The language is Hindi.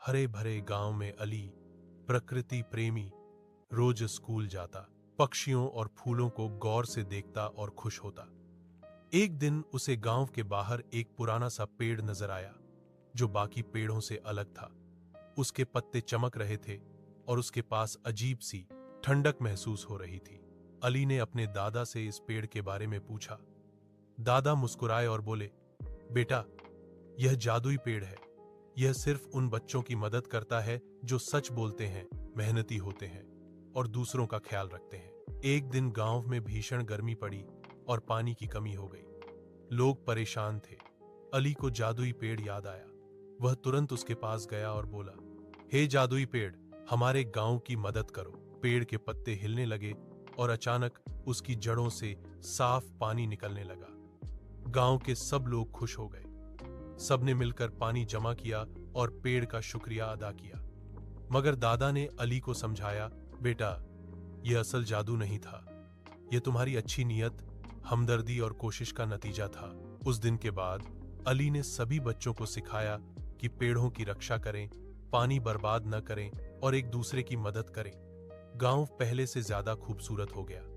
हरे भरे गांव में अली, प्रकृति प्रेमी, रोज स्कूल जाता, पक्षियों और फूलों को गौर से देखता और खुश होता। एक दिन उसे गांव के बाहर एक पुराना सा पेड़ नजर आया जो बाकी पेड़ों से अलग था। उसके पत्ते चमक रहे थे और उसके पास अजीब सी ठंडक महसूस हो रही थी। अली ने अपने दादा से इस पेड़ के बारे में पूछा। दादा मुस्कुराए और बोले, बेटा, यह जादुई पेड़ है। यह सिर्फ उन बच्चों की मदद करता है जो सच बोलते हैं, मेहनती होते हैं और दूसरों का ख्याल रखते हैं। एक दिन गांव में भीषण गर्मी पड़ी और पानी की कमी हो गई। लोग परेशान थे। अली को जादुई पेड़ याद आया। वह तुरंत उसके पास गया और बोला, हे जादुई पेड़, हमारे गांव की मदद करो। पेड़ के पत्ते हिलने लगे और अचानक उसकी जड़ों से साफ पानी निकलने लगा। गांव के सब लोग खुश हो गए। सबने मिलकर पानी जमा किया और पेड़ का शुक्रिया अदा किया। मगर दादा ने अली को समझाया, बेटा, यह असल जादू नहीं था। यह तुम्हारी अच्छी नीयत, हमदर्दी और कोशिश का नतीजा था। उस दिन के बाद अली ने सभी बच्चों को सिखाया कि पेड़ों की रक्षा करें, पानी बर्बाद न करें और एक दूसरे की मदद करें। गांव पहले से ज्यादा खूबसूरत हो गया।